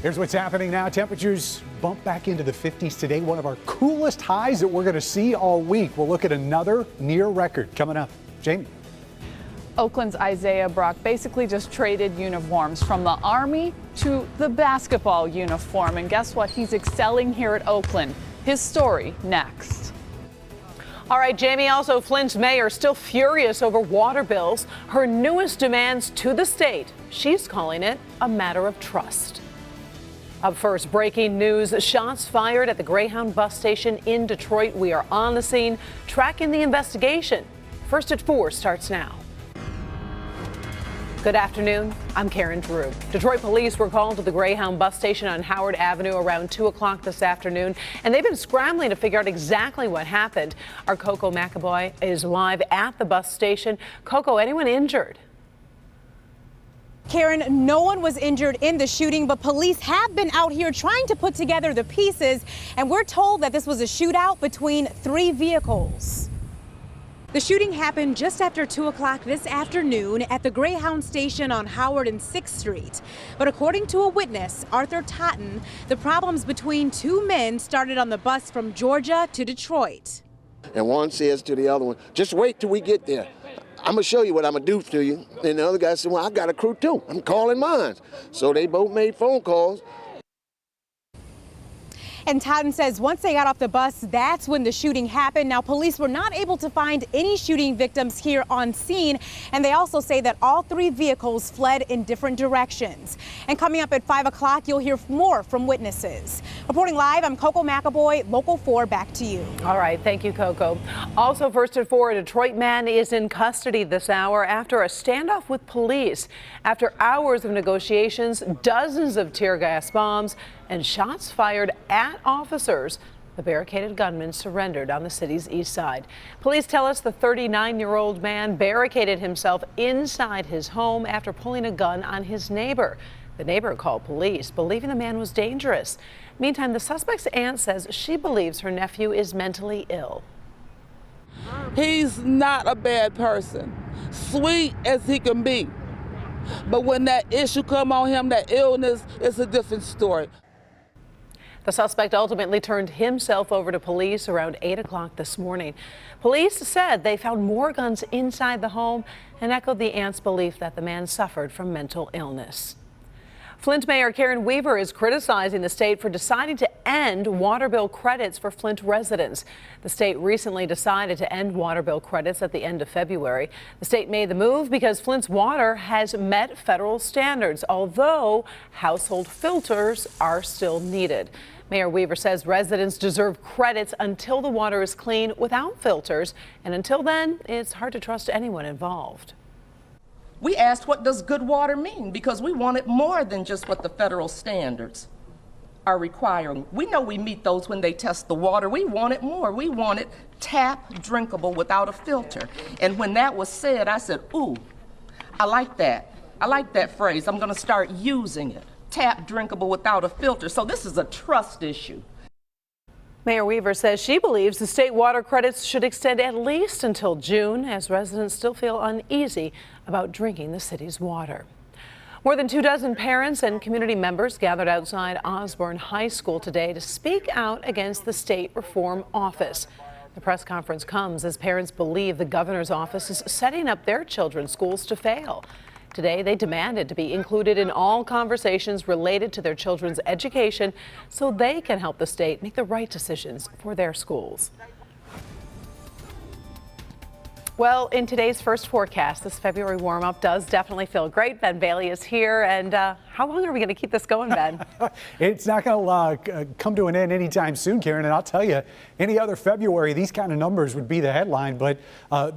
Here's what's happening now. Temperatures bump back into the 50s today. One of our coolest highs that we're going to see all week. We'll look at another near record coming up. Jamie. Oakland's Isaiah Brock basically just traded uniforms from the Army to the basketball uniform. And guess what? He's excelling here at Oakland. His story next. All right, Jamie, also Flint's mayor still furious over water bills. Her newest demands to the state. She's calling it a matter of trust. Up first, breaking news. Shots fired at the Greyhound bus station in Detroit. We are on the scene, tracking the investigation. First at 4 starts now. Good afternoon. I'm Karen Drew. Detroit police were called to the Greyhound bus station on Howard Avenue around 2 o'clock this afternoon, and they've been scrambling to figure out exactly what happened. Our Coco McAvoy is live at the bus station. Coco, anyone injured? Karen, no one was injured in the shooting, but police have been out here trying to put together the pieces, and we're told that this was a shootout between 3 vehicles. The shooting happened just after 2 o'clock this afternoon at the Greyhound station on Howard and 6th Street. But according to a witness, Arthur Totten, the problems between 2 men started on the bus from Georgia to Detroit. And one says to the other one, just wait till we get there. I'm going to show you what I'm going to do to you. And the other guy said, well, I got a crew too. I'm calling mine. So they both made phone calls. And Totten says once they got off the bus, that's when the shooting happened. Now, police were not able to find any shooting victims here on scene. And they also say that all 3 vehicles fled in different directions. And coming up at 5 o'clock, you'll hear more from witnesses. Reporting live, I'm Coco McAvoy, Local 4, back to you. All right, thank you, Coco. Also, first at 4, a Detroit man is in custody this hour after a standoff with police. After hours of negotiations, dozens of tear gas bombs, and shots fired at officers, the barricaded gunman surrendered on the city's east side. Police tell us the 39-year-old man barricaded himself inside his home after pulling a gun on his neighbor. The neighbor called police, believing the man was dangerous. Meantime, the suspect's aunt says she believes her nephew is mentally ill. He's not a bad person, sweet as he can be. But when that issue come on him, that illness, it's a different story. The suspect ultimately turned himself over to police around 8 o'clock this morning. Police said they found more guns inside the home and echoed the aunt's belief that the man suffered from mental illness. Flint Mayor Karen Weaver is criticizing the state for deciding to end water bill credits for Flint residents. The state recently decided to end water bill credits at the end of February. The state made the move because Flint's water has met federal standards, although household filters are still needed. Mayor Weaver says residents deserve credits until the water is clean without filters, and until then, it's hard to trust anyone involved. We asked, what does good water mean? Because we wanted more than just what the federal standards are requiring. We know we meet those when they test the water. We wanted more. We wanted tap drinkable without a filter. And when that was said, I said, ooh, I like that. I like that phrase. I'm going to start using it. Tap drinkable without a filter. So this is a trust issue. Mayor Weaver says she believes the state water credits should extend at least until June, as residents still feel uneasy about drinking the city's water. More than 24 parents and community members gathered outside Osborne High School today to speak out against the state reform office. The press conference comes as parents believe the governor's office is setting up their children's schools to fail. Today, they demanded to be included in all conversations related to their children's education so they can help the state make the right decisions for their schools. Well, in today's first forecast, this February warm-up does definitely feel great. Ben Bailey is here, and how long are we going to keep this going, Ben? It's not going to come to an end anytime soon, Karen, and I'll tell you, any other February, these kind of numbers would be the headline, but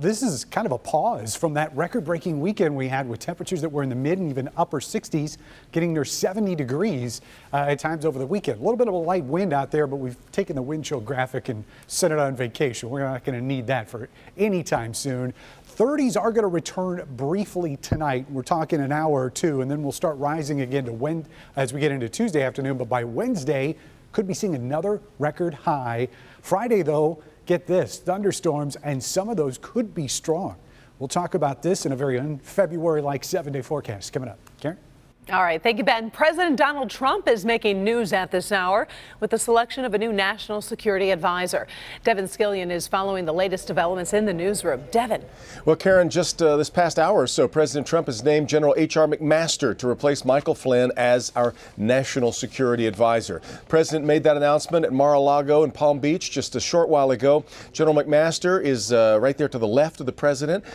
this is kind of a pause from that record-breaking weekend we had with temperatures that were in the mid and even upper 60s, getting near 70 degrees at times over the weekend. A little bit of a light wind out there, but we've taken the wind chill graphic and set it on vacation. We're not going to need that for any time soon. 30s are going to return briefly tonight. We're talking an hour or two, and then we'll start rising again to as we get into Tuesday afternoon. But by Wednesday, could be seeing another record high. Friday, though, get this, thunderstorms, and some of those could be strong. We'll talk about this in a very un-February-like 7-day forecast coming up. Karen? All right, thank you, Ben. President Donald Trump is making news at this hour with the selection of a new national security advisor. Devin Scillian is following the latest developments in the newsroom. Devin. Well, Karen, just this past hour or so, President Trump has named General H.R. McMaster to replace Michael Flynn as our national security advisor. The president made that announcement at Mar-a-Lago in Palm Beach just a short while ago. General McMaster is right there to the left of the president.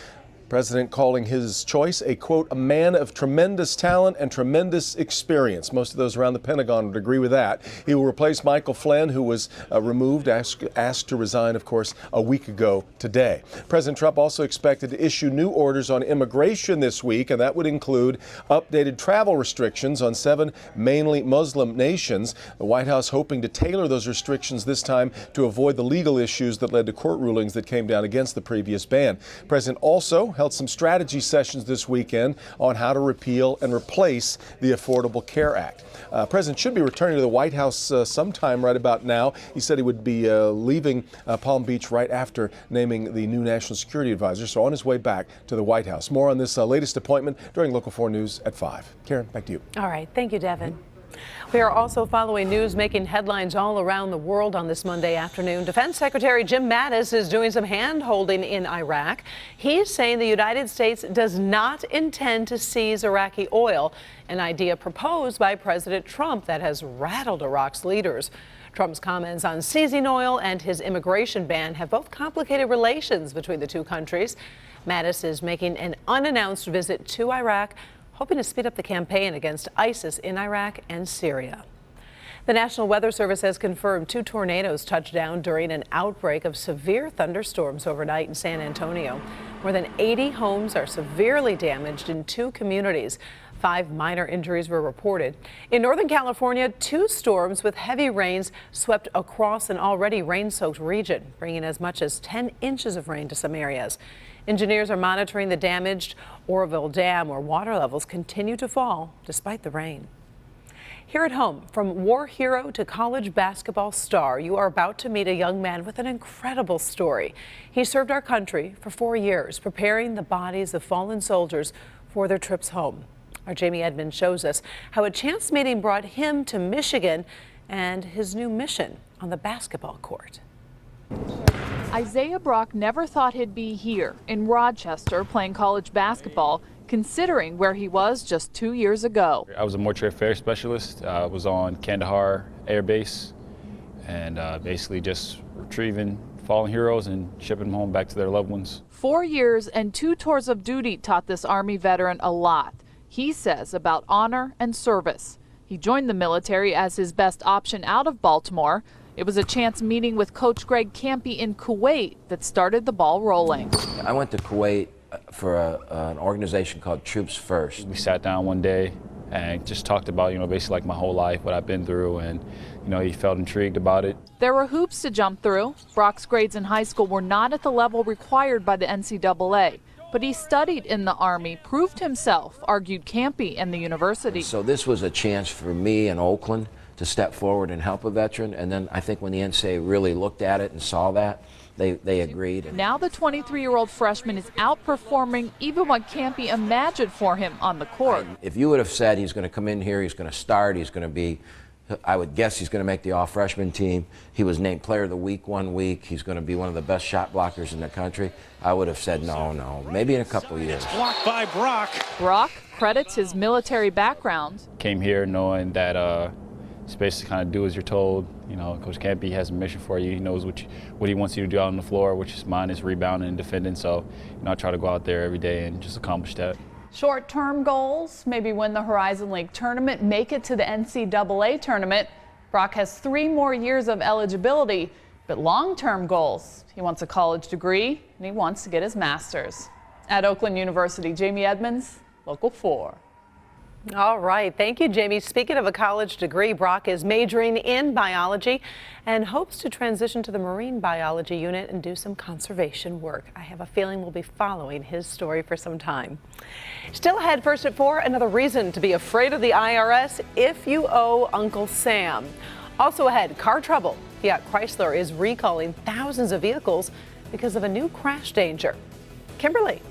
President calling his choice a, quote, a man of tremendous talent and tremendous experience. Most of those around the Pentagon would agree with that. He will replace Michael Flynn, who was removed, asked to resign, of course, a week ago today. President Trump also expected to issue new orders on immigration this week, and that would include updated travel restrictions on 7 mainly Muslim nations. The White House hoping to tailor those restrictions this time to avoid the legal issues that led to court rulings that came down against the previous ban. President also held some strategy sessions this weekend on how to repeal and replace the Affordable Care Act. President should be returning to the White House sometime right about now. He said he would be leaving Palm Beach right after naming the new national security advisor, so on his way back to the White House. More on this latest appointment during Local 4 News at 5. Karen, back to you. All right. Thank you, Devin. We are also following news making headlines all around the world on this Monday afternoon. Defense Secretary Jim Mattis is doing some hand-holding in Iraq. He's saying the United States does not intend to seize Iraqi oil, an idea proposed by President Trump that has rattled Iraq's leaders. Trump's comments on seizing oil and his immigration ban have both complicated relations between the two countries. Mattis is making an unannounced visit to Iraq, hoping to speed up the campaign against ISIS in Iraq and Syria. The National Weather Service has confirmed 2 tornadoes touched down during an outbreak of severe thunderstorms overnight in San Antonio. More than 80 homes are severely damaged in 2 communities. 5 minor injuries were reported. In Northern California, 2 storms with heavy rains swept across an already rain-soaked region, bringing as much as 10 inches of rain to some areas. Engineers are monitoring the damaged Oroville Dam, where water levels continue to fall despite the rain. Here at home, from war hero to college basketball star, you are about to meet a young man with an incredible story. He served our country for 4 years, preparing the bodies of fallen soldiers for their trips home. Our Jamie Edmonds shows us how a chance meeting brought him to Michigan and his new mission on the basketball court. Isaiah Brock never thought he'd be here in Rochester playing college basketball, considering where he was just 2 years ago. I was a mortuary affairs specialist. I was on Kandahar Air Base and basically just retrieving fallen heroes and shipping them home back to their loved ones. 4 years and 2 tours of duty taught this Army veteran a lot. He says about honor and service. He joined the military as his best option out of Baltimore. It was a chance meeting with Coach Greg Kampe in Kuwait that started the ball rolling. I went to Kuwait for an organization called Troops First. We sat down one day and just talked about, basically like my whole life, what I've been through, and, he felt intrigued about it. There were hoops to jump through. Brock's grades in high school were not at the level required by the NCAA, but he studied in the Army, proved himself, argued Kampe and the university. So this was a chance for me in Oakland to step forward and help a veteran, and then I think when the NCAA really looked at it and saw that, they agreed. Now the 23-year-old freshman is outperforming even what Kampe imagined for him on the court. If you would have said he's going to come in here, he's going to start, he's going to be, I would guess he's going to make the all-freshman team. He was named Player of the Week 1 week. He's going to be one of the best shot blockers in the country. I would have said no, maybe in a couple of years. Blocked by Brock. Brock credits his military background. Came here knowing that it's basically kind of do as you're told. Coach Kampe has a mission for you. He knows what he wants you to do out on the floor, which is mine is rebounding and defending. So, I try to go out there every day and just accomplish that. Short-term goals, maybe win the Horizon League tournament, make it to the NCAA tournament. Brock has 3 more years of eligibility, but long-term goals. He wants a college degree and he wants to get his master's. At Oakland University, Jamie Edmonds, Local 4. All right. Thank you, Jamie. Speaking of a college degree, Brock is majoring in biology and hopes to transition to the marine biology unit and do some conservation work. I have a feeling we'll be following his story for some time. Still ahead, first at 4, another reason to be afraid of the IRS if you owe Uncle Sam. Also ahead, car trouble. Fiat Chrysler is recalling thousands of vehicles because of a new crash danger. Kimberly.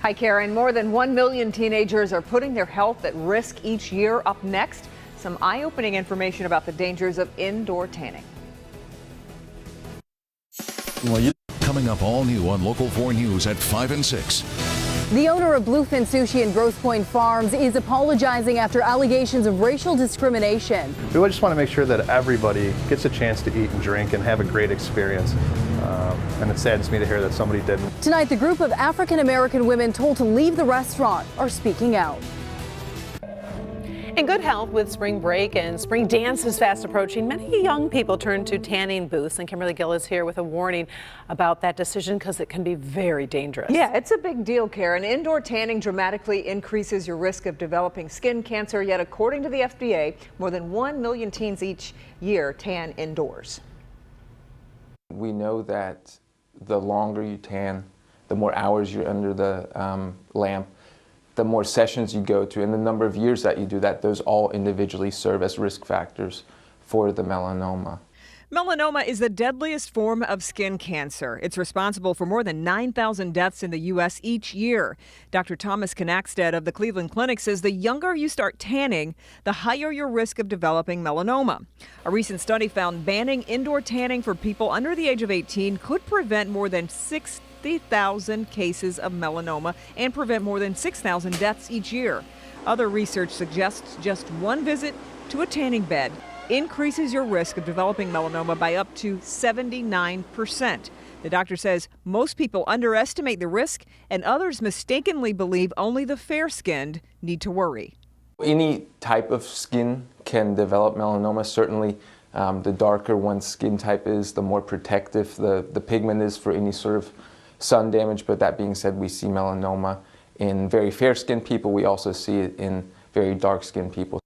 Hi, Karen. More than 1 million teenagers are putting their health at risk each year. Up next, some eye-opening information about the dangers of indoor tanning. Coming up all new on Local 4 News at 5 and 6. The owner of Bluefin Sushi and Grosse Pointe Farms is apologizing after allegations of racial discrimination. We just want to make sure that everybody gets a chance to eat and drink and have a great experience. And it saddens me to hear that somebody didn't. Tonight, the group of African-American women told to leave the restaurant are speaking out. In good health with spring break and spring dance is fast approaching, many young people turn to tanning booths, and Kimberly Gill is here with a warning about that decision because it can be very dangerous. Yeah, it's a big deal, Karen. Indoor tanning dramatically increases your risk of developing skin cancer, yet according to the FDA, more than 1 million teens each year tan indoors. We know that the longer you tan, the more hours you're under the lamp, the more sessions you go to, and the number of years that you do that, those all individually serve as risk factors for the melanoma. Melanoma is the deadliest form of skin cancer. It's responsible for more than 9,000 deaths in the U.S. each year. Dr. Thomas Knackstead of the Cleveland Clinic says the younger you start tanning, the higher your risk of developing melanoma. A recent study found banning indoor tanning for people under the age of 18 could prevent more than 60,000 cases of melanoma and prevent more than 6,000 deaths each year. Other research suggests just one visit to a tanning bed increases your risk of developing melanoma by up to 79%. The doctor says most people underestimate the risk and others mistakenly believe only the fair-skinned need to worry. Any type of skin can develop melanoma. Certainly the darker one's skin type is, the more protective the pigment is for any sort of sun damage. But that being said, we see melanoma in very fair-skinned people. We also see it in very dark-skinned people.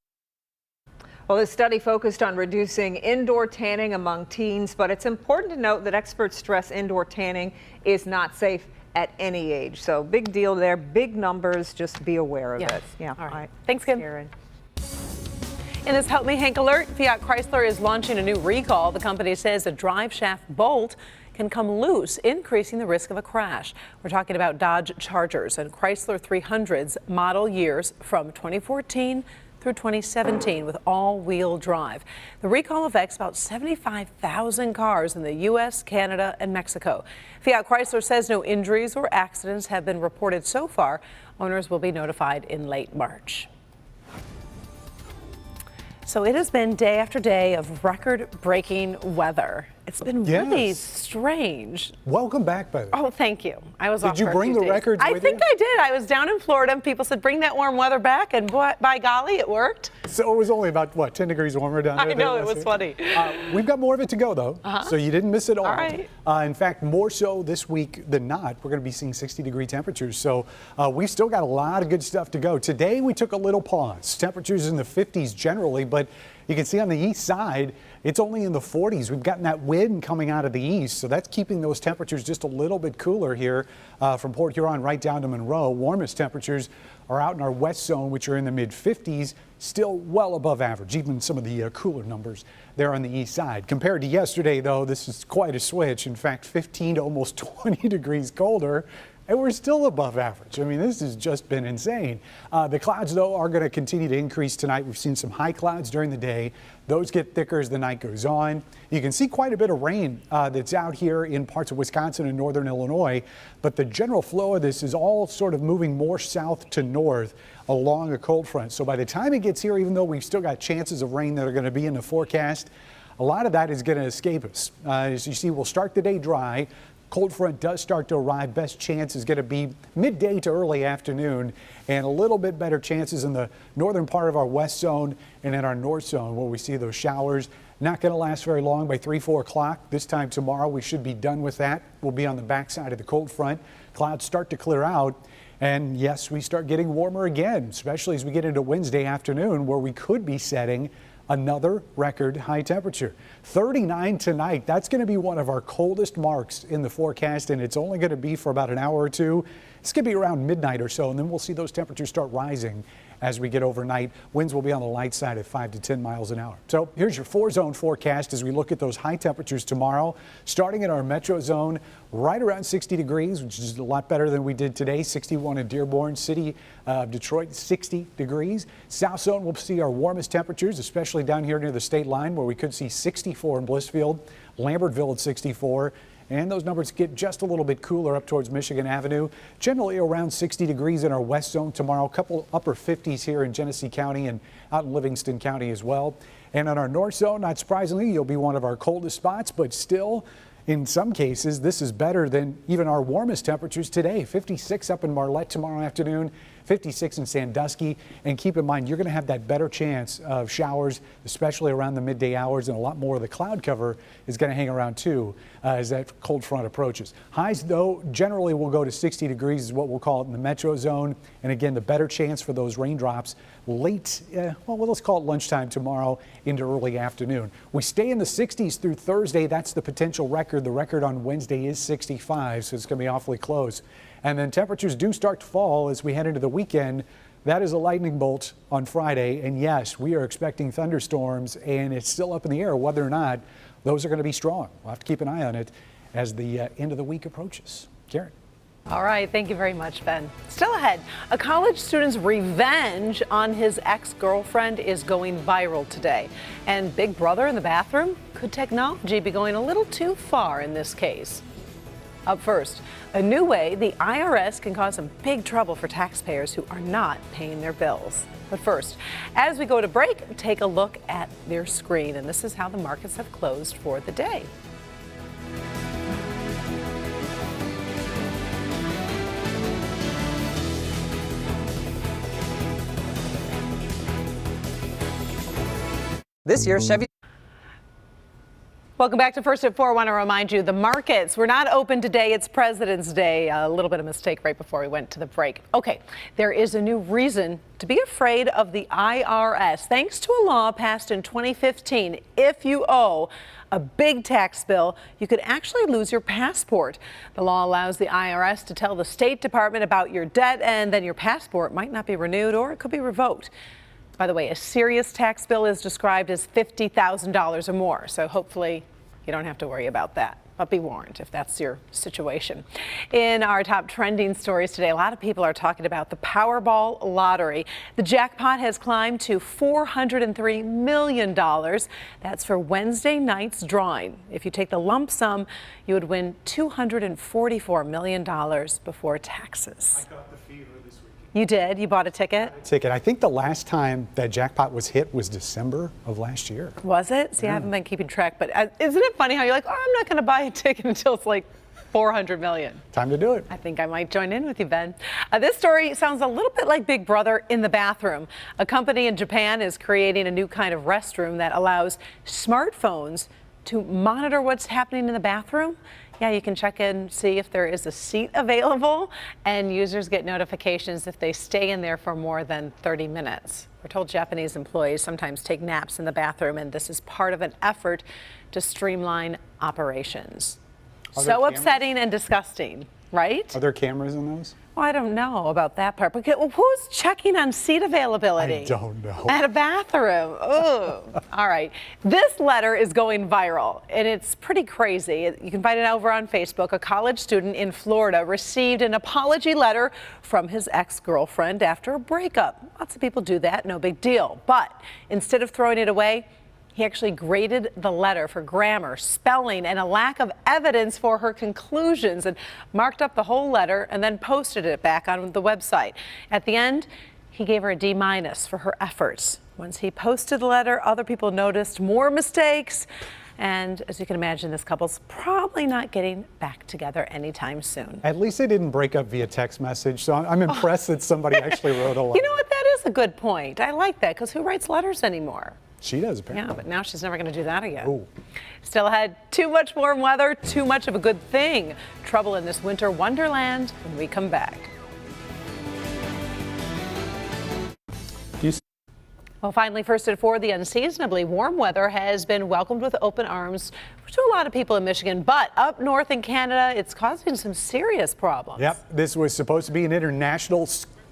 Well, this study focused on reducing indoor tanning among teens, but it's important to note that experts stress indoor tanning is not safe at any age. So big deal there, big numbers, just be aware of it. Yeah. All right. Thanks, Kim. Karen. In this Help Me Hank alert, Fiat Chrysler is launching a new recall. The company says a drive shaft bolt can come loose, increasing the risk of a crash. We're talking about Dodge Chargers and Chrysler 300s model years from 2014 through 2017 with all-wheel drive. The recall affects about 75,000 cars in the U.S., Canada, and Mexico. Fiat Chrysler says no injuries or accidents have been reported so far. Owners will be notified in late March. So it has been day after day of record-breaking weather. It's been really strange. Welcome back, by the way. Oh, thank you. I was off Did you for a bring few the days. records I with think you? I did. I was down in Florida and people said, bring that warm weather back, and by golly, it worked. So it was only about, what, 10 degrees warmer down there? I know, it was funny. We've got more of it to go, though, so you didn't miss it all. All right. In fact, more so this week than not. We're going to be seeing 60-degree temperatures, so we've still got a lot of good stuff to go. Today, we took a little pause. Temperatures in the 50s generally, but you can see on the east side, it's only in the 40s. We've gotten that wind coming out of the east, so that's keeping those temperatures just a little bit cooler here from Port Huron right down to Monroe. Warmest temperatures are out in our west zone, which are in the mid-50s, still well above average, even some of the cooler numbers there on the east side. Compared to yesterday, though, this is quite a switch. In fact, 15 to almost 20 degrees colder. And we're still above average. I mean, this has just been insane. The clouds, though, are going to continue to increase tonight. We've seen some high clouds during the day. Those get thicker as the night goes on. You can see quite a bit of rain that's out here in parts of Wisconsin and northern Illinois. But the general flow of this is all sort of moving more south to north along a cold front. So by the time it gets here, even though we've still got chances of rain that are going to be in the forecast, a lot of that is going to escape us. As you see, we'll start the day dry. Cold front does start to arrive. Best chance is going to be midday to early afternoon, and a little bit better chances in the northern part of our west zone and in our north zone where we see those showers. Not going to last very long. By 3-4 o'clock this time tomorrow, we should be done with that. We'll be on the backside of the cold front. Clouds start to clear out, and yes, we start getting warmer again, especially as we get into Wednesday afternoon where we could be setting another record high temperature. 39 tonight. That's going to be one of our coldest marks in the forecast, and it's only going to be for about an hour or two. It's going to be around midnight or so, and then we'll see those temperatures start rising as we get overnight. Winds will be on the light side at 5 to 10 miles an hour. So here's your 4-zone forecast as we look at those high temperatures tomorrow. Starting in our metro zone, right around 60 degrees, which is a lot better than we did today. 61 in Dearborn, city of Detroit, 60 degrees. South zone will see our warmest temperatures, especially down here near the state line, where we could see 64 in Blissfield, Lambertville at 64. And those numbers get just a little bit cooler up towards Michigan Avenue. Generally around 60 degrees in our west zone tomorrow. A couple upper 50s here in Genesee County and out in Livingston County as well. And on our north zone, not surprisingly, you'll be one of our coldest spots, but still, in some cases, this is better than even our warmest temperatures today. 56 up in Marlette tomorrow afternoon, 56 in Sandusky. And keep in mind, you're going to have that better chance of showers, especially around the midday hours, and a lot more of the cloud cover is going to hang around too as that cold front approaches. Highs, though, generally will go to 60 degrees is what we'll call it in the metro zone. And again, the better chance for those raindrops late, well, let's call it lunchtime tomorrow into early afternoon. We stay in the 60s through Thursday. That's the potential record. The record on Wednesday is 65, so it's going to be awfully close. And then temperatures do start to fall as we head into the weekend. That is a lightning bolt on Friday. And yes, we are expecting thunderstorms, and it's still up in the air whether or not those are going to be strong. We'll have to keep an eye on it as the end of the week approaches. Karen. All right, thank you very much, Ben. Still ahead, a college student's revenge on his ex-girlfriend is going viral today. And Big Brother in the bathroom? Could technology be going a little too far in this case? Up first, a new way the IRS can cause some big trouble for taxpayers who are not paying their bills. But first, as we go to break, take a look at their screen. And this is how the markets have closed for the day. This year, Chevy. Welcome back to First at 4. I want to remind you the markets were not open today. It's President's Day. A little bit of mistake right before we went to the break. Okay, there is a new reason to be afraid of the IRS. Thanks to a law passed in 2015, if you owe a big tax bill, you could actually lose your passport. The law allows the IRS to tell the State Department about your debt, and then your passport might not be renewed or it could be revoked. By the way, a serious tax bill is described as $50,000 or more, so hopefully you don't have to worry about that. But be warned if that's your situation. In our top trending stories today, a lot of people are talking about the Powerball lottery. The jackpot has climbed to $403 million. That's for Wednesday night's drawing. If you take the lump sum, you would win $244 million before taxes. I got the fever this weekend. You did? You bought a ticket? I think the last time that jackpot was hit was December of last year. Was it? See, I haven't been keeping track, but isn't it funny how you're like, oh, I'm not going to buy a ticket until it's like 400 million. Time to do it. I think I might join in with you, Ben. This story sounds a little bit like Big Brother in the bathroom. A company in Japan is creating a new kind of restroom that allows smartphones to monitor what's happening in the bathroom. Yeah, you can check in, see if there is a seat available, and users get notifications if they stay in there for more than 30 minutes. We're told Japanese employees sometimes take naps in the bathroom, and this is part of an effort to streamline operations. So upsetting and disgusting, right? Are there cameras in those? Well, I don't know about that part. But who's checking on seat availability? I don't know. At a bathroom. Ooh. All right. This letter is going viral, and it's pretty crazy. You can find it over on Facebook. A college student in Florida received an apology letter from his ex-girlfriend after a breakup. Lots of people do that. No big deal. But instead of throwing it away, he actually graded the letter for grammar, spelling, and a lack of evidence for her conclusions, and marked up the whole letter and then posted it back on the website. At the end, he gave her a D- for her efforts. Once he posted the letter, other people noticed more mistakes. And as you can imagine, this couple's probably not getting back together anytime soon. At least they didn't break up via text message, so I'm impressed that somebody actually wrote a letter. You know what? That is a good point. I like that, because who writes letters anymore? She does, apparently. Yeah, but now she's never going to do that again. Ooh. Still ahead, too much warm weather, too much of a good thing. Trouble in this winter wonderland when we come back. Well, finally, first at 4, the unseasonably warm weather has been welcomed with open arms to a lot of people in Michigan, but up north in Canada, it's causing some serious problems. Yep, this was supposed to be an international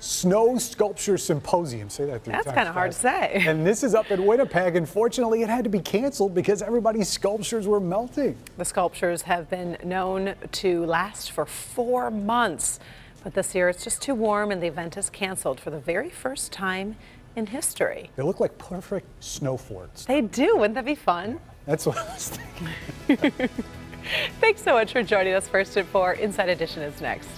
Snow Sculpture Symposium. Say that 3 times. That's kind of hard to say. And this is up in Winnipeg. Unfortunately, it had to be canceled because everybody's sculptures were melting. The sculptures have been known to last for 4 months, but this year it's just too warm and the event is canceled for the very first time in history. They look like perfect snow forts. They do. Wouldn't that be fun? That's what I was thinking. Thanks so much for joining us. First at 4, Inside Edition is next.